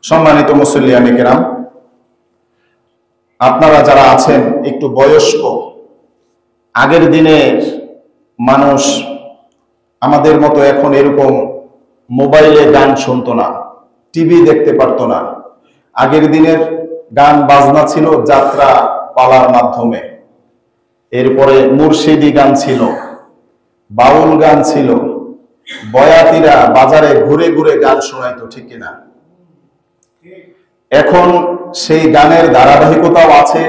সম্মানিত মুসল্লিয়ানে কেরাম, আপনারা যারা আছেন একটু বয়স্ক, আগের দিনের মানুষ আমাদের মতো এখন এরকম মোবাইলে গান শুনতো না, টিভি দেখতে পারতো না। আগের দিনের গান বাজনা ছিল যাত্রা পালার মাধ্যমে, এরপরে মুর্শিদি গান ছিল, বাউল গান ছিল, বয়াতিরা বাজারে ঘুরে ঘুরে গান শোনাইতো, ঠিক কিনা? এখন সেই গানের ধারাবাহিকতাও আছে,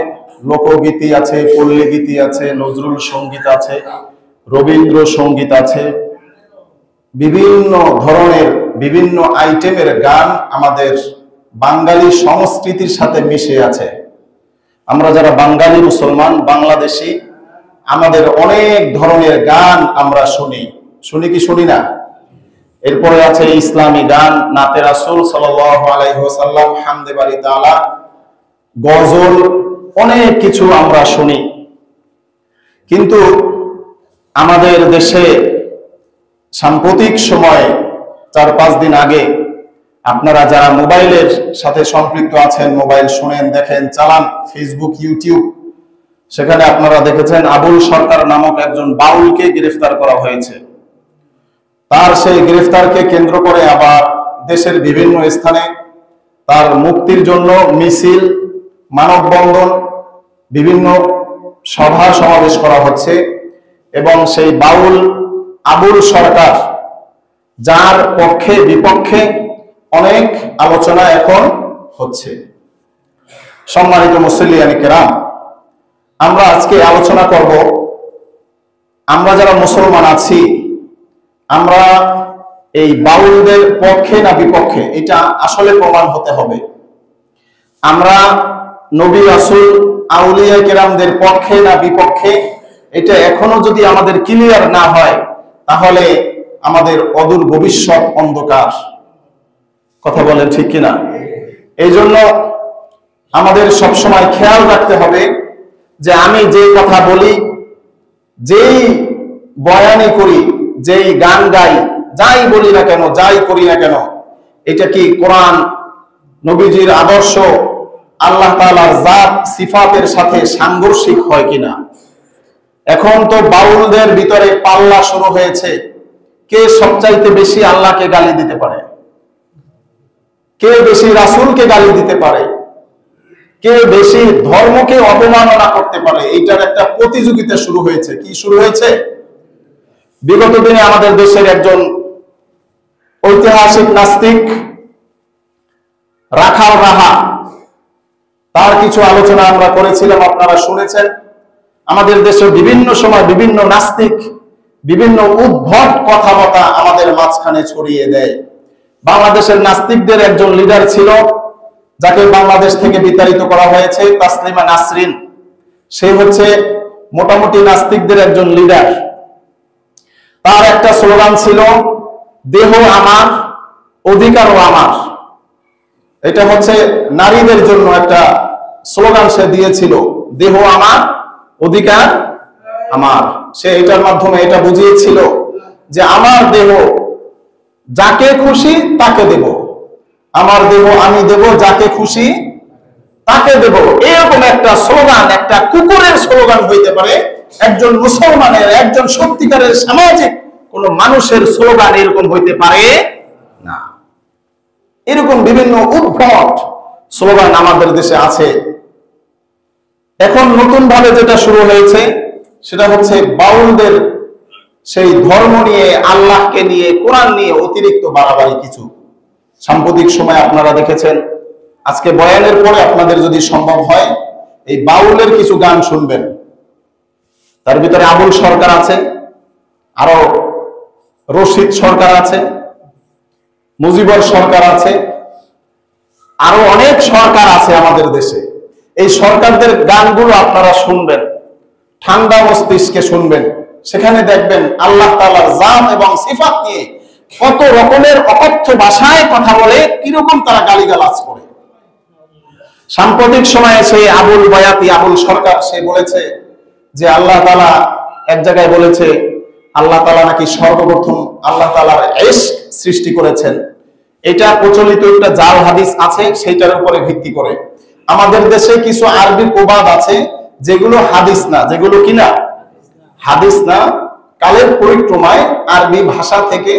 লোকগীতি আছে, পল্লী গীতি আছে, নজরুল সঙ্গীত আছে, রবীন্দ্র সঙ্গীত আছে, বিভিন্ন ধরনের বিভিন্ন আইটেমের গান আমাদের বাঙালি সংস্কৃতির সাথে মিশে আছে। আমরা যারা বাঙালি মুসলমান বাংলাদেশি, আমাদের অনেক ধরনের গান আমরা শুনি কি শুনি না? এরপরে আছে ইসলামী গান, নাতে রাসূল সাল্লাল্লাহু আলাইহি ওয়াসাল্লাম, হামদে বারি তাআলা, গজল, অনেক কিছু আমরা শুনি। কিন্তু আমাদের দেশে সাম্প্রতিক সময়ে 4-5 দিন আগে আপনারা যারা মোবাইলের সাথে সম্পৃক্ত আছেন, মোবাইল শুনেন, দেখেন, চালান, ফেসবুক, ইউটিউব, সেখানে আপনারা দেখেছেন আবুল সরকার নামক একজন বাউলকে গ্রেফতার করা হয়েছে। তার সেই গ্রেফতারকে কেন্দ্র করে আবার দেশের বিভিন্ন স্থানে তার মুক্তির জন্য মিছিল, মানববন্ধন, বিভিন্ন সভা সমাবেশ করা হচ্ছে। এবং সেই বাউল আবুল সরকার, যার পক্ষে বিপক্ষে অনেক আলোচনা এখন হচ্ছে। সম্মানিত মুসল্লিয়ানে কেরাম, আমরা আজকে আলোচনা করব, আমরা যারা মুসলমান আছি, আমরা এই বাউলদের পক্ষে না বিপক্ষে, এটা আসলে প্রমাণ হতে হবে। আমরা নবী রাসূল আউলিয়া কেরামদের পক্ষে না বিপক্ষে, এটা এখনো যদি আমাদের ক্লিয়ার না হয়, তাহলে আমাদের অদূর ভবিষ্যৎ অন্ধকার। কথা বলেন ঠিক কিনা? এই জন্য আমাদের সবসময় খেয়াল রাখতে হবে যে আমি যে কথা বলি, যেই বয়ানি করি, যেই গান গাই, যাই বলি না কেন, যাই করি না কেন, এটা কি কোরআন, নবীজির আদর্শ, আল্লাহ তাআলার জাত সিফাতের সাথে সাংঘর্ষিক হয় কিনা। এখন তো বাউলদের ভিতরে পাল্লা শুরু হয়েছে, কে সবচাইতে বেশি আল্লাহকে গালি দিতে পারে, কে বেশি রাসূলকে গালি দিতে পারে, কে বেশি ধর্মকে অবমাননা করতে পারে, এইটার একটা প্রতিযোগিতা শুরু হয়েছে। কি শুরু হয়েছে? বিগত দিনে আমাদের দেশের একজন ঐতিহাসিক নাস্তিক রাখাল রাহা, তার কিছু আলোচনা আমরা করেছিলাম, আপনারা শুনেছেন। আমাদের দেশে বিভিন্ন সময় বিভিন্ন নাস্তিক বিভিন্ন উদ্ভট কথাবার্তা আমাদের মাঝখানে ছড়িয়ে দেয়। বাংলাদেশের নাস্তিকদের একজন লিডার ছিল, যাকে বাংলাদেশ থেকে বিতাড়িত করা হয়েছে, তাসলিমা নাসরিন। সে হচ্ছে মোটামুটি নাস্তিকদের একজন লিডার। তার একটা স্লোগান ছিল, দেহ আমার, অধিকারও আমার। এটা হচ্ছে নারীদের জন্য একটা স্লোগান সে দিয়েছিল, দেহ আমার, অধিকার আমার। সে এটার মাধ্যমে এটা বুঝিয়েছিল যে আমার দেহ যাকে খুশি তাকে দেব, আমার দেহ আমি দেব, যাকে খুশি তাকে দেব। এরকম একটা স্লোগান, একটা কুকুরের স্লোগান হইতে পারে, একজন মুসলমানের, একজন সত্যিকারের সামাজিক কোন মানুষের স্লোগান এরকম হইতে পারে না। এরকম বিভিন্ন উদ্ভট স্লোগান আমাদের দেশে আছে। এখন নতুন ভাবে যেটা শুরু হয়েছে, সেটা হচ্ছে বাউলদের সেই ধর্ম নিয়ে, আল্লাহকে নিয়ে, কোরআন নিয়ে অতিরিক্ত বাড়াবাড়ি কিছু। সাম্প্রতিক সময় আপনারা দেখেছেন, আজকে বয়ানের পরে আপনাদের যদি সম্ভব হয় এই বাউলের কিছু গান শুনবেন। তার ভিতরে আবুল সরকার আছে, আরো রশিদ সরকার আছে, মুজিবর সরকার আছে, আরো অনেক সরকার আছে আমাদের দেশে। এই সরকারদের গানগুলো আপনারা শুনবেন, ঠান্ডা মস্তিষ্কে শুনবেন। সেখানে দেখবেন আল্লাহ তাআলার জাত এবং সিফাত নিয়ে কত রকমের অকথ্য ভাষায় কথা বলে, কিরকম তারা গালিগালাজ করে। সাম্প্রতিক সময়ে সেই আবুল বয়াতি, আবুল সরকার, সে বলেছে যে আল্লাহ তাআলা এক জায়গায় বলেছে আল্লাহ তাআলা নাকি সর্বপ্রথম আল্লাহ তাআলার ইশক সৃষ্টি করেছেন। এটা প্রচলিত একটা জাল হাদিস আছে, সেইটার উপরে ভিত্তি করে। আমাদের দেশে কিছু আরবি প্রবাদ আছে যেগুলো হাদিস না, যেগুলো কিনা হাদিস না। কালের পরিক্রমায় আরবি ভাষা থেকে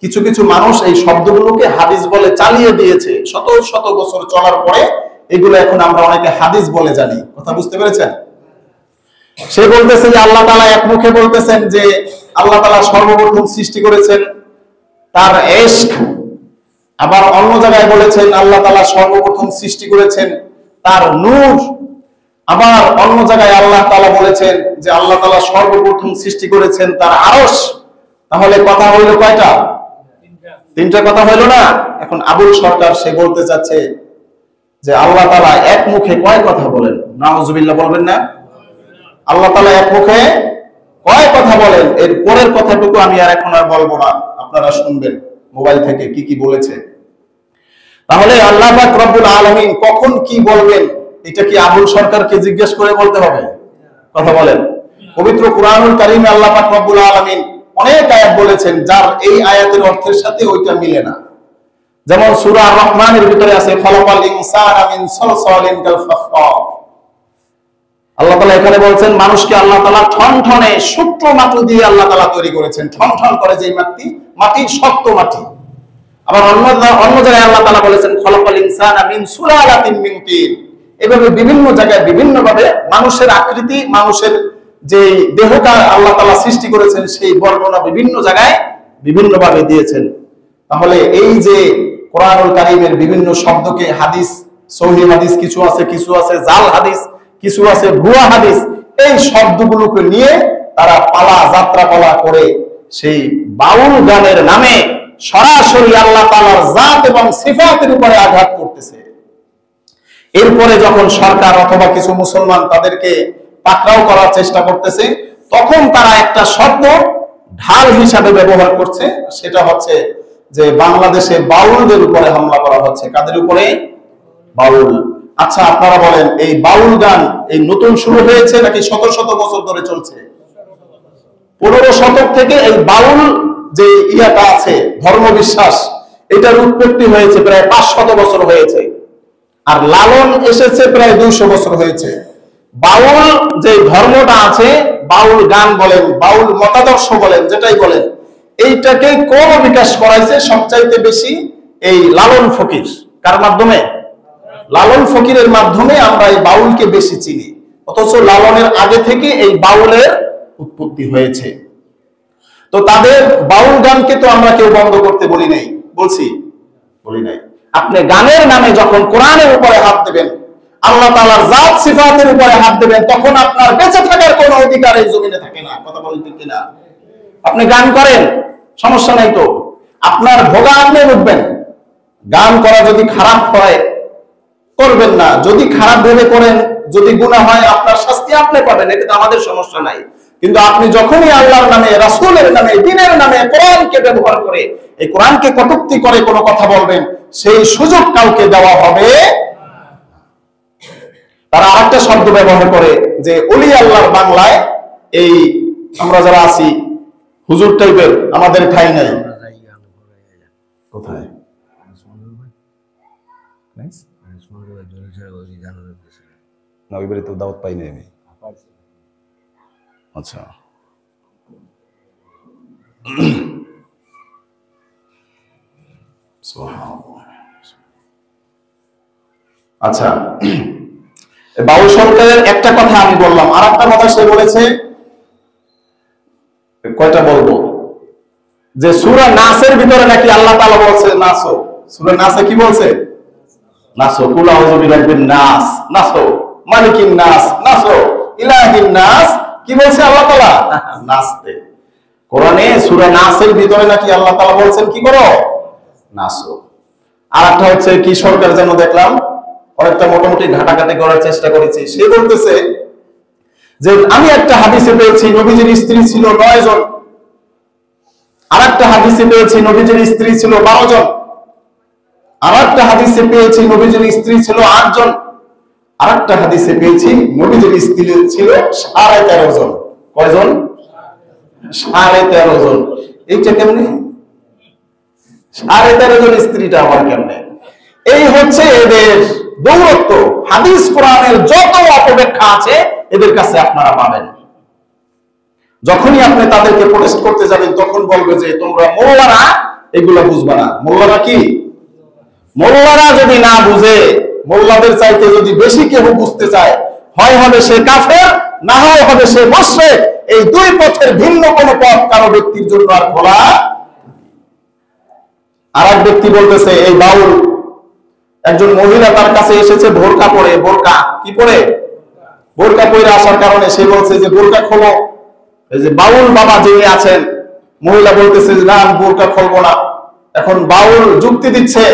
কিছু কিছু মানুষ এই শব্দগুলোকে হাদিস বলে চালিয়ে দিয়েছে। শত শত বছর চলার পরে এগুলো এখন আমরা অনেকে হাদিস বলে জানি। কথা বুঝতে পেরেছেন? সে বলতেছে যে আল্লাহ তাআলা এক মুখে বলতেছেন যে আল্লাহ তাআলা সর্বপ্রথম সৃষ্টি করেছেন তার ইশক, আবার অন্য জায়গায় বলেছেন আল্লাহ তাআলা সর্বপ্রথম সৃষ্টি করেছেন তার নূর, আবার অন্য জায়গায় আল্লাহ তাআলা বলেছেন যে আল্লাহ তাআলা সর্বপ্রথম সৃষ্টি করেছেন তার আরশ। তাহলে কথা হইল কয়টা? তিনটা কথা হইল না? এখন আবুল সরকার সে বলতে চাচ্ছে যে আল্লাহ তাআলা এক মুখে কয় কথা বলেন? নাউজুবিল্লাহ বলবেন না? আল্লাহ তাআলা এক মুখে কয় কথা বলেন? এর পরের কথাটুকু আমি আর এখন আর বলবো না, আপনারা শুনবেন মোবাইল থেকে কি কি বলেছে। তাহলে আল্লাহ পাক রব্বুল আলামিন কখন কি বলবেন এটা কি আবুল সরকারকে জিজ্ঞেস করে বলতে হবে? কথা বলেন। পবিত্র কুরআনুল কারীমে আল্লাহ পাক রব্বুল আলামিন অনেক আয়াত বলেছেন যার এই আয়াতের অর্থের সাথে ওইটা মিলে না। যেমন সূরা আর রহমানের ভিতরে আছে খালাকাল ইনসানা মিন সালসালিন কাল ফাখখার। আল্লাহ তাআলা এখানে বলছেন মানুষকে আল্লাহ তাআলা ঠনঠনে শক্ত মাটি দিয়ে আল্লাহ তাআলা তৈরি করেছেন। ঠনঠন করে যে মাটি শক্ত মাটি। আবার অন্য জায়গায় আল্লাহ তাআলা বলেছেন খালাকাল ইনসানা মিন সুলালাতিন মিন তিন। এভাবে বিভিন্ন জায়গায় বিভিন্ন ভাবে মানুষের আকৃতি, মানুষের যে দেহটা আল্লাহ তাআলা সৃষ্টি করেছেন সেই বর্ণনা বিভিন্ন জায়গায় বিভিন্ন ভাবে দিয়েছেন। তাহলে এই যে কোরআনুল কারীমের বিভিন্ন শব্দকে হাদিস, সহিহ হাদিস কিছু আছে জাল হাদিস, কিছু আছে ভুয়া হাদিস, এই শব্দগুলোকে নিয়ে তারা যাত্রা পালা করে সেই বাউল গানের নামে সরাসরি আল্লাহ তাআলার জাত এবং সিফাতের উপরে আঘাত করতেছে। এরপরে যখন সরকার অথবা কিছু মুসলমান তাদেরকে পাকড়াও করার চেষ্টা করতেছে, তখন তারা একটা শব্দ ঢাল হিসাবে ব্যবহার করছে, সেটা হচ্ছে যে বাংলাদেশে বাউলদের উপরে হামলা করা হচ্ছে। কাদের উপরে? বাউল। আচ্ছা আপনারা বলেন এই বাউল গান এই নতুন শুরু হয়েছে নাকি শত শত বছর ধরে চলছে? 15 শতক থেকে এই বাউল যে ইয়াটা আছে ধর্মবিশ্বাস, এটার উৎপত্তি হয়েছে প্রায় 500 বছর হয়েছে, আর লালন এসেছে প্রায় 200 বছর হয়েছে। বাউল যে ধর্মটা আছে, বাউল গান বলেন, বাউল মতাদর্শ বলেন, যেটাই বলেন, এইটাকে কোন বিকাশ করাইছে সবচাইতে বেশি? এই লালন ফকির। কার মাধ্যমে? লালন ফকিরের মাধ্যমে আমরা এই বাউলকে বেশি চিনি। অথচ লালনের আগে থেকে এই বাউলের উৎপত্তি হয়েছে। তো তাদের বাউল গানকে তো আমরা কেউ বন্ধ করতে বলি নাই, বলি নাই। আপনি গানের নামে যখন কোরআনের উপরে হাত দেবেন, আল্লাহ তাআলার জাত সিফাতের উপরে হাত দেবেন, তখন আপনার বেঁচে থাকার কোনো অধিকার এই জমিনে থাকে না। কথা বলেন ঠিক কিনা? আপনি গান করেন, সমস্যা নাই তো, আপনার ভোগা আপনি উঠবেন। গান করা যদি খারাপ হয় করবেন না, যদি খারাপ ভেবে করেন, যদি গুনাহ হয় আপনার শাস্তি আপনি পাবেন, এটা আমাদের সমস্যা নাই। কিন্তু আপনি যখনই আল্লাহর নামে, রাসূলের নামে, দ্বীনের নামে, কোরআনকে ব্যবহার করে, এই কোরআনকে কটূক্তি করে কোনো কথা বলবেন, সেই সুযোগ কাউকে দেওয়া হবে। তারা আরেকটা শব্দ ব্যবহার করে যে ওলি আল্লাহর বাংলায় এই আমরা যারা আছি হুজুর টাইপের, আমাদের ঠাই নাই। কোথায়? না, ওই বাড়িতে দাওয়াত পাইনি আমি। আচ্ছা, আচ্ছা, বাউল সরকারের একটা কথা আমি বললাম, আর একটা কথা সে বলেছে, কয়টা বলবো, যে সূরা নাসের ভিতরে নাকি আল্লাহ তাআলা বলছে নাসো। সূরা নাসে কি বলছে? নাসো, কুল আউযু বিরাব্বিন নাস, নাসো, মালিকিন নাস, নাসো, ইলাহিন নাস। কি বলছে আল্লাহ তাআলা? নাচতে। কোরআনে সূরা নাসের ভিতরে নাকি আল্লাহ তাআলা বলছেন কি করো? নাচো। আর একটা হচ্ছে কি সরকার যেন দেখলাম, অনেকটা মোটামুটি ঘাটাঘাটি করার চেষ্টা করেছি। সে বলতেছে যে আমি একটা হাদিসে পেয়েছি নবীজির স্ত্রী ছিল 9 জন, আর একটা হাদিসে পেয়েছি নবীজির স্ত্রী ছিল 12 জন, আর একটা হাদিসে পেয়েছি নবীজির স্ত্রী ছিল 8 জন, আর একটা হাদিসে পেয়েছি নবীজির স্ত্রী ছিল 13.5 জন। কয়জন? 13.5 জন। এইটা কেমনে? 13.5 জন স্ত্রীটা আমার কেমনে? এই হচ্ছে এদের দৌরত্ব। হাদিস কোরআনের যত অপব্যাখ্যা আছে এদের কাছে আপনারা পাবেন। যখনই আপনি তাদেরকে প্রোটেস্ট করতে যাবেন তখন বলবে যে তোমরা মোল্লারা এগুলো বুঝবা না। মোল্লারা কি? মোল্লারা যদি না বুঝে, মোল্লাদের চাইতে যদি বেশি কেউ বুঝতে চায়, হয় হবে সে কাফের, না হয় হবে সে মুশরিক। এই দুই পথের ভিন্ন কোন পথ কারো ব্যক্তির জন্য আর খোলা। আর এক ব্যক্তি বলতেছে এই বাউল, একজন মহিলা তার কাছে এসেছে বোরকা পরে, বোরকা কি পরে? বোরকা পরে আসার কারণে সে বলছে যে বোরকা খোলো। এই যে বাউল বাবা যিনি আছেন, মহিলা বলতেছে যে না আমি বোরকা খুলবো না। এখন বাউল যুক্তি দিচ্ছে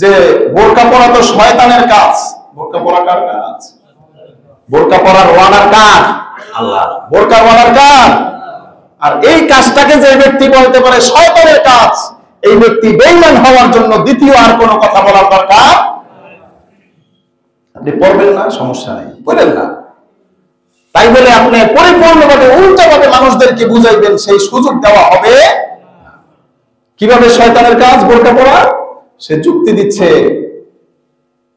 যে বোরকা পরা তো শয়তানের কাজ। বোরকা পরা কার কাজ? বোরকা পরার ওয়ানার কার? আল্লাহ। বোরকা ওয়ানার কার? আর এই কাজটাকে যে ব্যক্তি বলতে পারে শয়তানের কাজ, এই ব্যক্তি বেঈমান হওয়ার জন্য দ্বিতীয় আর কোনো কথা বলার দরকার। আপনি পড়বেন না, সমস্যা নেই, পড়েন না। তাই বলে আপনি পরিপূর্ণভাবে উল্টাভাবে মানুষদেরকে বুঝাইবেন সেই সুযোগ দেওয়া হবে। কিভাবে শয়তানের কাজ বোরকা পরা? সে যুক্তি দিচ্ছে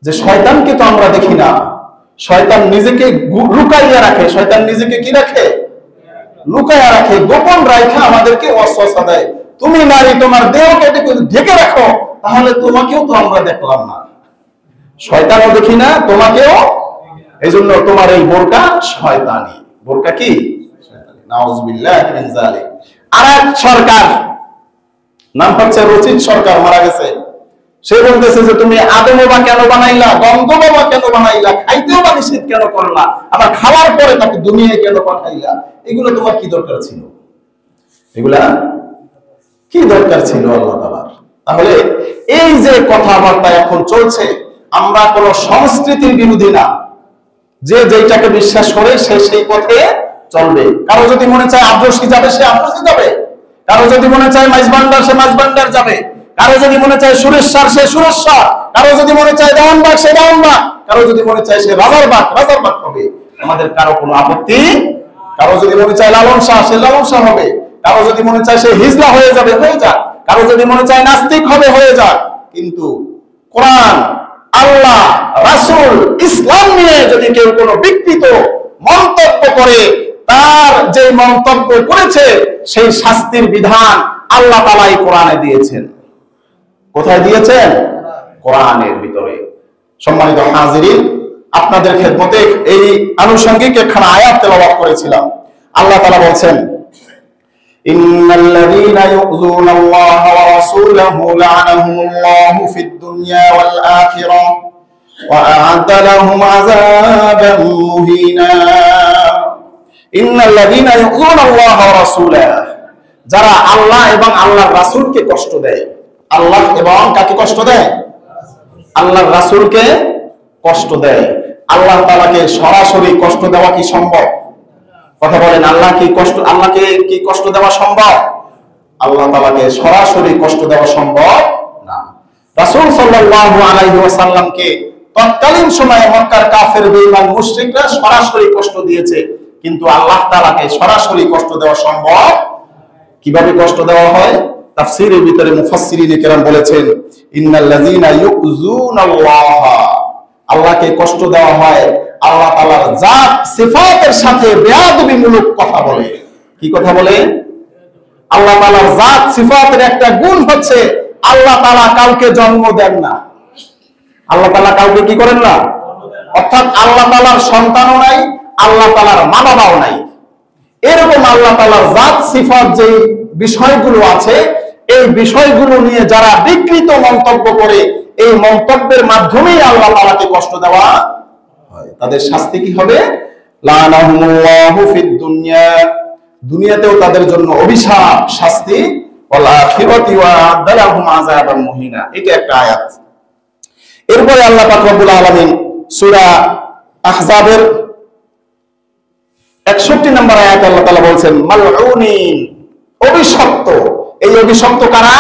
যে শয়তানকে তো আমরা দেখি না, শয়তান নিজেকে লুকাইয়া রাখে। শয়তান নিজেকে কি রাখে? লুকাইয়া রাখে, গোপন রাখা আমাদেরকে ওয়াসওয়াসা দেয়। তুমি নারী, তোমার দেহকে ঢেকে রাখো, তাহলে তোমাকেও তো আমরা দেখলাম না, শয়তানও দেখি না, তোমাকেও। এই জন্য তোমার এই বোরকা শয়তানি। বোরকা কি? নাউজুবিল্লাহ মিন যালিক। আরেক সরকার, নাম হচ্ছে রচিত সরকার, মারা গেছে। সে বলতেছে যে তুমি আদম বা কেন বানাইলা, গন্ধ বাবা কেন বানাইলা, খাইতেও বা নিষেধ কেন করলা, আবার খাওয়ার পরে তাকে দুনিয়ায় কেন পাঠাইলা? এগুলো তোমার কি দরকার ছিল? এগুলা কি দরকার ছিল আল্লাহ তাআলার? তাহলে এই যে কথাবার্তা এখন চলছে, আমরা কোন সংস্কৃতির বিরোধী না। যে যেটাকে বিশ্বাস করে সে সেই পথে চলবে। কারো যদি মনে চায় আব্রসি যাবে, সে আব্রসি যাবে। কারো যদি মনে চায় মাইজবান্ডার, সে মাইজবান্ডার যাবে। কারো যদি মনে চায় সুরেশ্বর, সে সুরেশ্বর। কারো যদি মনে চায় দেওয়ানবাগ, সে দেওয়ানবাগ। কারো যদি মনে চায় সে রাজারবাগ, রাজারবাগ হবে। আমাদের কারো কোনো আপত্তি। কারো যদি মনে চায় লালন শাহ, সে লালন শাহ হবে। কারো যদি মনে চায় সে হিজলা হয়ে যাবে, হয়ে যাক। কারো যদি মনে চায় নাস্তিক হবে, হয়ে যাক। কিন্তু কোরআন, আল্লাহ, রাসূল, ইসলাম নিয়ে যদি কেউ কোনো বিকৃত মন্তব্য করে, তার যে মন্তব্য করেছে সেই শাস্তির বিধান আল্লাহ তাআলাই কোরআনে দিয়েছেন। কোথায় দিয়েছেন? কোরআনের ভিতরে। সম্মানিত হাজিরিন, আপনাদের খেদমতে এই আনুষঙ্গিক একখানা আয়াত তেলাওয়াত করেছিলাম। আল্লাহ তাআলা বলছেন, ইন্নাল্লাযীনা ইউযুনাল্লাহা ওয়া রাসূলাহু লা'নাহুমুল্লাহু ফিদ দুনিয়া ওয়াল আখিরাহ ওয়া আ'আদ্দা লাহুম আযাবান মুহিনা। ইন্নাল্লাযীনা ইউযুনাল্লাহা ওয়া রাসূলাহু, যারা আল্লাহ এবং আল্লাহর রাসূলকে কষ্ট দেয়। আল্লাহ এবং কাকে কষ্ট দেয়? আল্লাহর রাসূলকে কষ্ট দেয়। আল্লাহ তাআলাকে সরাসরি কষ্ট দেওয়া কি সম্ভব? কথা বলেন, আল্লাহকে কি কষ্ট দেওয়া সম্ভব? আল্লাহ তাআলাকে সরাসরি কষ্ট দেওয়া সম্ভব না। রাসূল সাল্লাল্লাহু আলাইহি ওয়াসাল্লামকে তৎকালীন সময়ে মক্কার কাফের বেঈমান মুশরিকরা সরাসরি কষ্ট দিয়েছে, কিন্তু আল্লাহ তাআলাকে সরাসরি কষ্ট দেওয়া সম্ভব। কিভাবে কষ্ট দেওয়া হয়? তাফসীরের ভিতরে মুফাসসিরিনে কেরাম বলেছেন, ইন্নাল্লাযীনা ইউযুনাল্লাহা, আল্লাহকে কষ্ট দেওয়া হয় আল্লাহ তাআলার জাত সিফাতের সাথে বেয়াদবিমূলক কথা বলে। কি কথা বলে? আল্লাহ তাআলার জাত সিফাতের একটা গুণ হচ্ছে আল্লাহ তাআলা কাউকে জন্ম দেন না। আল্লাহ তাআলা কাউকে কি করেন না? অর্থাৎ আল্লাহ তাআলার সন্তানও নাই, আল্লাহ তাআলার মা বাবাও নাই। এরকম আল্লাহ তাআলার জাত সিফাত যে বিষয়গুলো আছে, এই বিষয়গুলো নিয়ে যারা বিকৃত মন্তব্য করে, এই মন্তব্যের মাধ্যমেই আল্লাহ তাআলাকে কষ্ট দেওয়া হয়। তাদের শাস্তি কি হবে? লানাহুমুল্লাহু ফিদ দুনিয়া, দুনিয়াতেও তাদের জন্য অভিশাপ, শাস্তি, ওয়াল আখিরাতি ওয়া আ'আদ্দালাহুম আযাবান মুহিনা। এটা একটা আয়াত। এরপরে আল্লাহ পাক রব্বুল আলামিন সূরা আহজাবের 61 নম্বর আয়াতে আল্লাহ তাআলা বলছেন, মালউনিন, অভিশপ্ত। এই অভিশপ্ত কারা?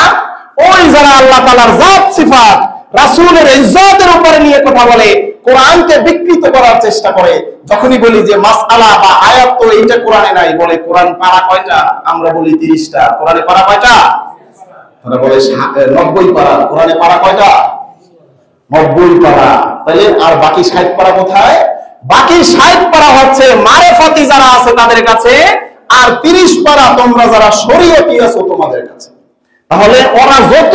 ওই যারা আল্লাহ তাআলার জাত সিফাত, রাসূলের ইজ্জতের উপরে নিয়ে কথা বলে, কোরআনকে বিকৃত করার চেষ্টা করে। যখনই বলি যে মাসআলা বা আয়াত তো এইটা কোরআনে নাই, বলে কোরআন পারা কয়টা? আমরা বলি 30টা। কোরআনে পারা কয়টা? তারা বলে 90 পারা। কোরআনে পারা কয়টা? 90 পারা। তাহলে আর বাকি 60 পারা কোথায়? বাকি 60 পারা হচ্ছে মারেফাতি যারা আছে তাদের কাছে, আর 30 পারা তোমরা যারা শরীয়তি আছো তোমাদের কাছে। তাহলে ওরা যত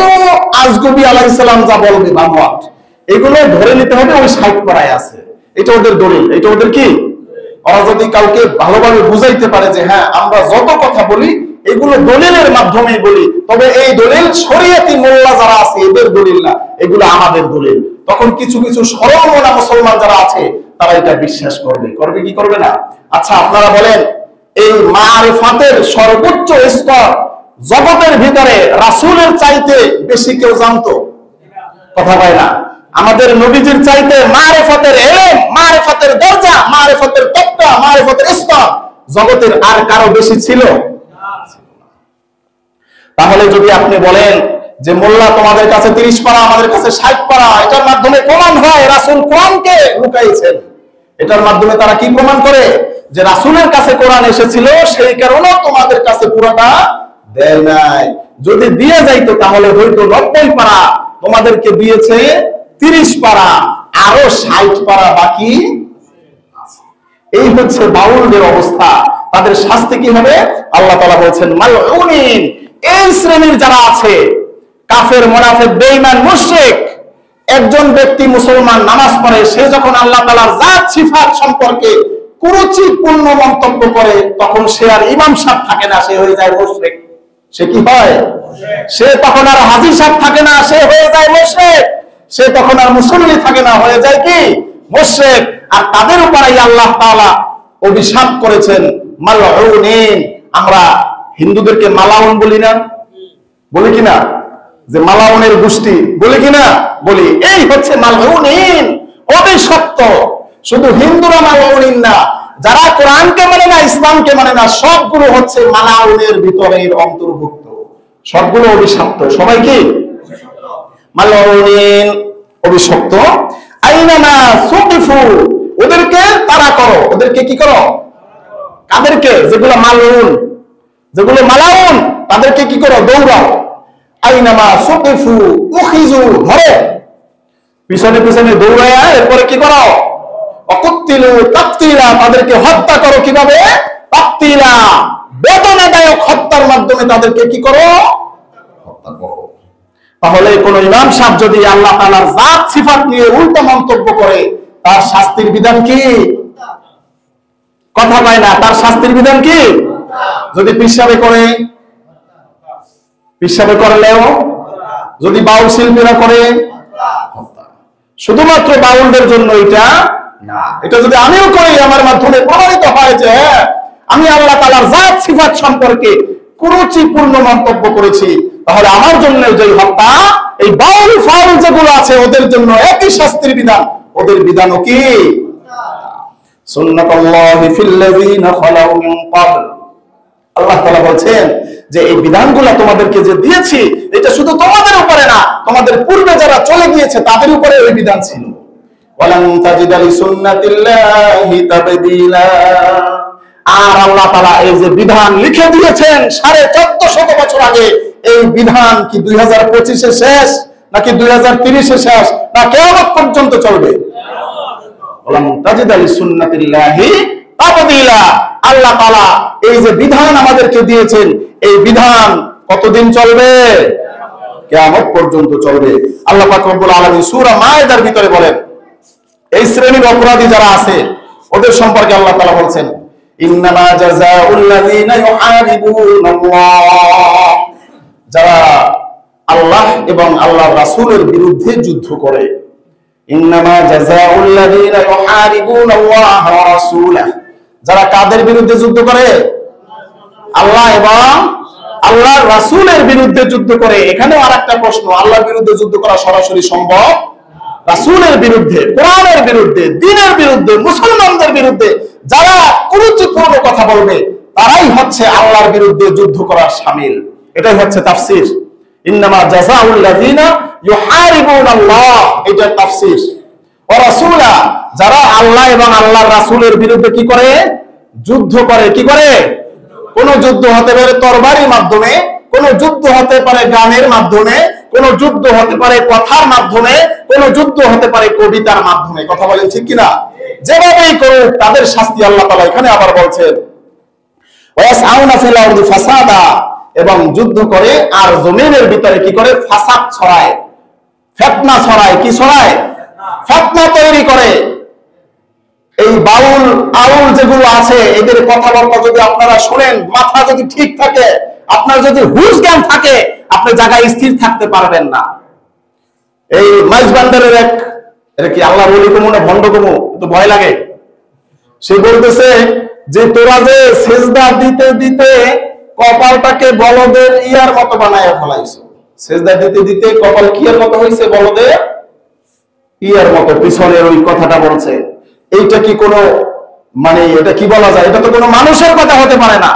আজগবি আলাইহিস সালাম যা বলবে বানোয়াট, এগুলো ধরে নিতে হবে ওই 60 পারায় আছে। এটা ওদের দলিল। এটা ওদের কি? ওরা যদি কাউকে ভালোভাবে বুঝাইতে পারে যে হ্যাঁ আমরা যত কথা বলি এগুলো দলিলের মাধ্যমেই বলি, তবে এই দলিল শরীয়তি মোল্লা যারা আছে এদের দলিল না, এগুলো আমাদের দলিল, তখন কিছু কিছু সরলমনা মুসলমান যারা আছে তারা এটা বিশ্বাস করবে। করবে কি করবে না? আচ্ছা আপনারা বলেন, এই মারিফাতের সর্বোচ্চ স্তর জগতের ভিতরে রাসূলের চাইতে বেশি কেউ জানতো? কথা হয় না। আমাদের নবীজির চাইতে মারিফাতের ইলম, মারিফাতের দরজা, মারিফাতের তত্ত্ব, মারিফাতের স্তর জগতের আর কারো বেশি ছিল? তাহলে যদি আপনি বলেন যে মোল্লা তোমাদের কাছে 30 পারা আমাদের কাছে 60 পারা, এটার মাধ্যমে প্রমাণ হয় রাসূল কোরআনকে লুকাইছেন। এটার মাধ্যমে তারা কি প্রমাণ করে? যে রাসূলের কাছে কোরআন এসেছিল, সেই কারণে তোমাদের কাছে পুরোটা দেয় নাই। যদি দিয়ে যাইতো তাহলে হয়তো 90 পারা, তোমাদেরকে দিয়েছে 30 পারা, আরো 60 পারা বাকি। এই হচ্ছে বাউলদের অবস্থা। তাদের শাস্তি কি হবে? আল্লাহ তাআলা বলেছেন মালউনিন। এই শ্রেণীর যারা আছে কাফের, মুনাফিক, বেঈমান, মুশরিক। একজন ব্যক্তি মুসলমান নামাজ পড়ে, সে যখন আল্লাহ তাআলার জাত সিফাত সম্পর্কে কুরুচিপূর্ণ মন্তব্য করে তখন সে আর ইমাম সাহেব থাকে না, সে হয়ে যায় মুশরিক। সে কি হয়? সে তখন আর হাজী সাহেব থাকে না, সে হয়ে যায় মুশরিক। সে তখন আর মুসল্লি থাকে না, হয়ে যায় কি? মুশরিক। আর তাদের উপরেই আল্লাহ তাআলা অভিশাপ করেছেন মালউনিন। আমরা হিন্দুদেরকে মালাউন বলি না? বলি কিনা? যে মালাউনের গোষ্ঠী বলি কিনা? বলি। এই হচ্ছে মালউনিন, অভিশপ্ত। শুধু হিন্দুরা মালউনিন না, যারা কোরআনকে মানে না, ইসলামকে মানে না, সবগুলো হচ্ছে মালাউনের ভিতরের অন্তর্ভুক্ত, সবগুলো অভিশপ্ত। সবাই কি মালউনিন, অভিশপ্ত। আইনামা সুকিফু, ওদেরকে তাড়া করো। ওদেরকে কি করো? কাদেরকে? যেগুলো মালউন, যেগুলো মালাউন, তাদেরকে কি করো? দৌড়াও। আইনামা সুকিফু উখিজু, ধরো, পিছনে পিছনে দৌড়ায়া এরপরে কি করো? অকুতিলু তাকতিলা, তাদেরকে হত্যা করো। কিভাবে? তাকতিলা, বেদনাদায়ক হত্যার মাধ্যমে তাদেরকে কি করো? হত্যা করো। তাহলে কোন ইমাম সাহেব যদি আল্লাহ তাআলার জাত সিফাত নিয়ে উল্টো মন্তব্য করে, তার শাস্তির বিধান কি? কথা পায় না। তার শাস্তির বিধান কি? যদি পিসাবে করে, পিসাবে করলেও, যদি বাউল শিল্পীরা করে, শুধুমাত্র বাউলদের জন্য এটা না। এটা যদি আমিও করি, আমার মাধ্যমে প্রমাণিত হয় যে আমি আল্লাহ তাআলার জাত সিফাত সম্পর্কে কুরুচিপূর্ণ মন্তব্য করেছি, তাহলে আমার জন্য যে হত্যা, এই বাউল ফাউল যেগুলো আছে ওদের জন্য একই শাস্তির বিধান। ওদের বিধানও কি? সুন্নাতুল্লাহি ফিল্লাযিনা খালাউ মিন ক্বাবল। আল্লাহ তাআলা বলেন যে এই বিধানগুলো তোমাদেরকে যে দিয়েছি, এটা শুধু তোমাদের উপরে না, তোমাদের পূর্বে যারা চলে গিয়েছে তাদের উপরে ওই বিধান ছিল। ওয়ালান তাজিদা লিসুন্নাতিল্লাহি তাবদীলা। আর আল্লাহ তাআলা এই যে বিধান লিখে দিয়েছেন 1450 বছর আগে, এই বিধান কি 2025-এ শেষ, নাকি 2030-এ শেষ, না কিয়ামত পর্যন্ত চলবে? ওয়ালান তাজিদা লিসুন্নাতিল্লাহি তাবদীলা। আল্লাহ তাআলা এই যে বিধান আমাদেরকে দিয়েছেন, এই বিধান কতদিন চলবে? কিয়ামত পর্যন্ত চলবে। আল্লাহ পাক রব্বুল আলামিন সূরা মায়েদার ভিতরে বলেন, এই শ্রেণীর অপরাধী যারা আছে ওদের সম্পর্কে আল্লাহ তাআলা বলেন, ইন্নামা জাযাউল লাযিনা ইউহারিবুনাল্লাহ, যারা আল্লাহ এবং আল্লাহর রাসূলের বিরুদ্ধে যুদ্ধ করে। ইন্নামা জাযাউল লাযিনা ইউহারিবুনাল্লাহ ওয়া রাসূলাহু, যারা কাদের বিরুদ্ধে যুদ্ধ করে? আল্লাহ এবং আল্লাহর রাসূলের বিরুদ্ধে যুদ্ধ করে। এখানেও আরেকটা প্রশ্ন, আল্লাহর বিরুদ্ধে যুদ্ধ করা সরাসরি সম্ভব? রাসূলের বিরুদ্ধে, কোরআনের বিরুদ্ধে, দ্বীনের বিরুদ্ধে, মুসলমানদের বিরুদ্ধে যারা কুরুচিপূর্ণ কথা বলবে, তারাই হচ্ছে আল্লাহর বিরুদ্ধে যুদ্ধ করার শামিল। এটাই হচ্ছে তাফসীর। ইন্নামা জাযাউল লাযিনা ইউহারিবুনাল্লাহ, এটা তাফসীর। ওয়া রাসূলা, যারা আল্লাহ এবং আল্লাহর রাসূলের বিরুদ্ধে কি করে? যুদ্ধ করে। কি করে? কোন যুদ্ধ হতে পারে তরবারির মাধ্যমে, কোন যুদ্ধ হতে পারে গানের মাধ্যমে, কোন যুদ্ধ হতে পারে কথার মাধ্যমে, কোন যুদ্ধ হতে পারে কবিতার মাধ্যমে। কথা বলেন ঠিক কিনা? যেভাবেই করুক তাদের শাস্তি আল্লাহ তাআলা এখানে আবার বলছেন ওয়াসআউনা ফিল আরদি ফাসাদা, এবং যুদ্ধ করে আর জমিনের ভিতরে কি করে? ফাসাদ ছড়ায়, ফিতনা ছড়ায়। কি ছড়ায়? ফিতনা তৈরি করে। এই বাউল আউল যেগুলো আছে এদের কথাবার্তা যদি আপনারা শুনেন, মাথা যদি ঠিক থাকে, আপনার যদি হুঁশ জ্ঞান থাকে, আপনি জায়গায় স্থির থাকতে পারবেন না। এই মাইজবান্ডারের এটা কি আল্লাহ বলি কমু না ভণ্ড কমু, তো ভয় লাগে। সে বলতেছে যে তোরা যে সেজদা দিতে দিতে কপালটাকে বলদের ইয়ার মতো বানায় ফেলাইছো। সেজদা দিতে দিতে কপাল কি এর মতো হইছে? বলদের ইয়ার মতো। পিছনের ওই কথাটা বলছে। এইটা কি কোনো মানে এটা কি বলা যায়? এটা তো কোনো মানুষের কথা হতে পারে না।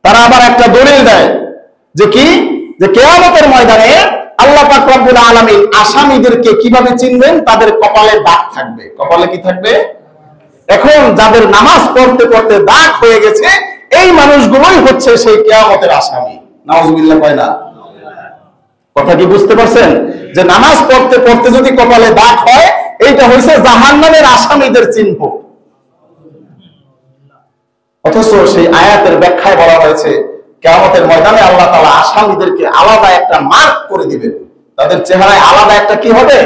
তারা আবার একটা দলিল দেয় যে কি, যে কিয়ামতের ময়দানে আল্লাহ পাক রব্বুল আলামিন আসামীদেরকে কিভাবে চিনবেন? তাদের কপালে দাগ থাকবে। কপালে কি থাকবে? এখন যাদের নামাজ পড়তে পড়তে দাগ হয়ে গেছে, এই মানুষগুলোই হচ্ছে সেই কিয়ামতের আসামী। নাউজুবিল্লাহ কয় না? কথা কি বুঝতে পারছেন? যে নামাজ পড়তে পড়তে যদি কপালে দাগ হয়, এইটা হইছে জাহান্নামের আসামীদের চিহ্ন। অথচ সেই আয়াতের ব্যাখ্যায় বলা হয়েছে কিয়ামতের ময়দানে আল্লাহ তাআলা আসামীদেরকে আলাদা একটা মার্ক করে দিবেন। তাদের চেহারায় আলাদা একটা কি হবে?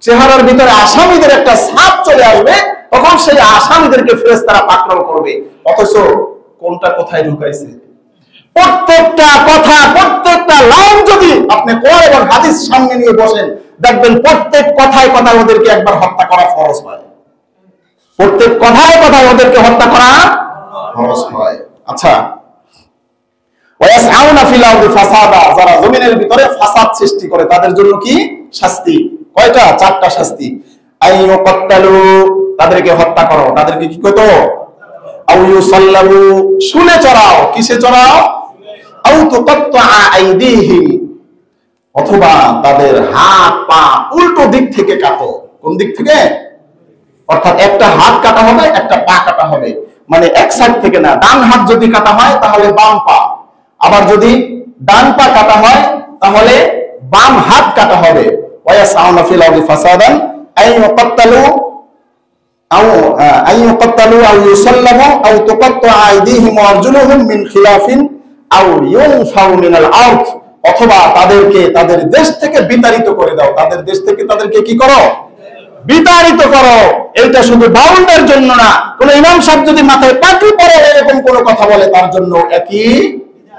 চেহারার ভিতরে আসামীদের একটা ছাপ চলে আসবে। তখন সেই আসামীদেরকে ফেরেশতারা পাকড়াও করবে। অথচ কোনটা কোথায় ঢুকাইছে? প্রত্যেকটা কথা, প্রত্যেকটা লাইন যদি আপনি কোরআন এবং হাদিস সামনে নিয়ে বসেন, দেখবেন প্রত্যেক কথায় কথায় ওদেরকে একবার হত্যা করা ফরজ হয়। প্রত্যেক কথায় কথায় ওদেরকে হত্যা করা ফরজ হয়। আচ্ছা, ওয়াসআউনা ফিল আরদি ফাসাদা, যারা জমিনের ভিতরে ফাসাদ সৃষ্টি করে তাদের জন্য কি শাস্তি? কয়টা? 4টা শাস্তি। আইয়ুকাত্তালু, তাদেরকে হত্যা করো। তাদেরকে কি করতে? আও ইউসাল্লাবু, শুলে চড়াও। কিসে চড়াও? আও তুকাত্তা আইদিহিম, অথবা তাদের হাত পা উল্টো দিক থেকে কাটো। কোন দিক থেকে? অর্থাৎ একটা হাত কাটা হবে, একটা পা কাটা হবে। মানে এক সাইড থেকে না। ডান হাত যদি কাটা হয় তাহলে বাম পা, আবার যদি ডান পা কাটা হয় তাহলে বাম হাত কাটা হবে। ওয়াসআউনা ফিল আরদি ফাসাদান আইয়ুকাত্তালু আইয়ুকাত্তালু আও ইউসাল্লামু আও তুকাত্তা আইদিহিম ওয়া আরজুলুহুম মিন খিলাফিন আও ইউনফাউ মিনাল আরদ, অথবা তাদেরকে তাদের দেশ থেকে বিতাড়িত করে দাও। তাদের দেশ থেকে তাদেরকে কি করো? বিতাড়িত করো। এটা শুধু বাউলদের জন্য না, কোন ইমাম সাহেব যদি মাথায় পাগড়ি পরে এরকম কোন কথা বলে তার জন্য একই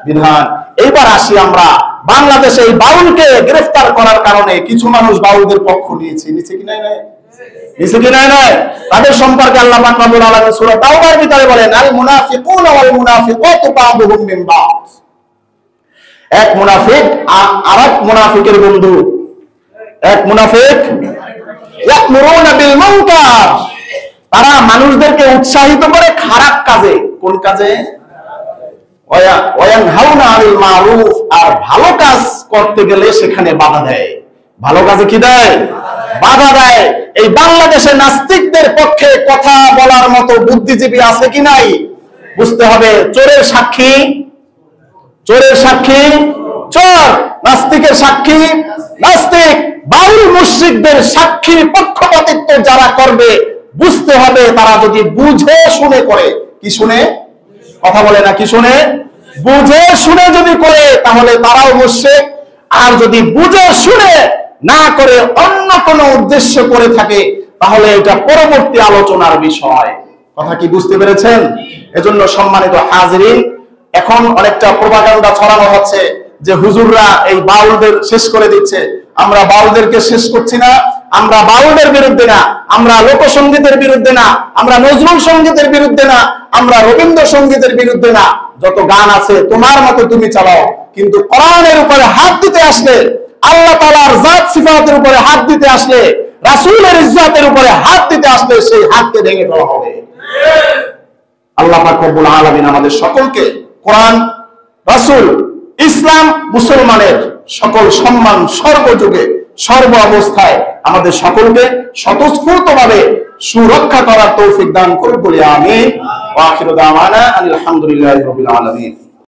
বিধান। এইবার আসি আমরা বাংলাদেশে এই বাউলকে গ্রেফতার করার কারণে কিছু মানুষ বাউলদের পক্ষ নিয়েছে। নিচে কি নাই? নিচে কি নাই? তাদের সম্পর্কে আল্লাহ পাক রব্বুল আলামিন সূরা তাওবার ভিতরে বলেন আল মুনাফিকুনা ওয়াল মুনাফিকাতু বা'দুহুম মিন বা'দ। এক মুনাফিক আরেক মুনাফিকের বন্ধু। এক মুনাফিক ইয়া'মুরুনা বিল মুনকার, তারা মানুষদেরকে উৎসাহিত করে খারাপ কাজে। কোন কাজে? ওয়ায়ানহাউনা আনিল মারুফ, আর ভালো কাজ করতে গেলে সেখানে বাধা দেয়। ভালো কাজে কি দেয়? বাধা দেয়। এই বাংলাদেশে নাস্তিকদের পক্ষে কথা বলার মতো বুদ্ধিজীবী আছে কি নাই বুঝতে হবে। চোরের সাক্ষী চোর, নাস্তিকের সাক্ষী নাস্তিক। বাউল মুশরিকদের সাক্ষীর পক্ষপাতিত্ব যারা করবে বুঝতে হবে তারা যদি বুঝে শুনে করে। কি শুনে? কথা বলে না, কি শুনে? বুঝে শুনে যদি করে তাহলে তারাও মুশরিক। আর যদি বুঝে শুনে না করে অন্য কোনো উদ্দেশ্য করে থাকে তাহলে এটা পরবর্তী আলোচনার বিষয়। কথা কি বুঝতে পেরেছেন? এজন্য সম্মানিত হাজিরিন, এখন অনেকটা প্রোপাগান্ডা ছড়ানো হচ্ছে যে হুজুররা এই বাউলদের শেষ করে দিচ্ছে। আমরা বাউলদেরকে শেষ করছি না। আমরা বাউলদের বিরুদ্ধে না, আমরা লোকসঙ্গীতের বিরুদ্ধে না, আমরা নজরুল সঙ্গীতের বিরুদ্ধে না, আমরা রবীন্দ্রসঙ্গীতের বিরুদ্ধে না। যত গান আছে তোমার মতো তুমি চালাও, কিন্তু কোরআনের উপরে হাত দিতে আসলে, আল্লাহ তাআলার জাত সিফাতের উপরে হাত দিতে আসলে, রাসূলের ইজ্জতের উপরে হাত দিতে আসলে সেই হাতকে ভেঙে ফেলা হবে। আল্লাহ পাক রব্বুল আলামিন আমাদের সকলকে কোরআন, রাসূল, ইসলাম, মুসলমানের সকল সম্মান সর্বযুগে সর্ব অবস্থায় আমাদের সকলকে স্বতঃস্ফূর্তভাবে সুরক্ষা করার তৌফিক দান করুন বলে আমিন। ওয়া আখিরু দাওয়ানা আলহামদুলিল্লাহি রাব্বিল আলামিন।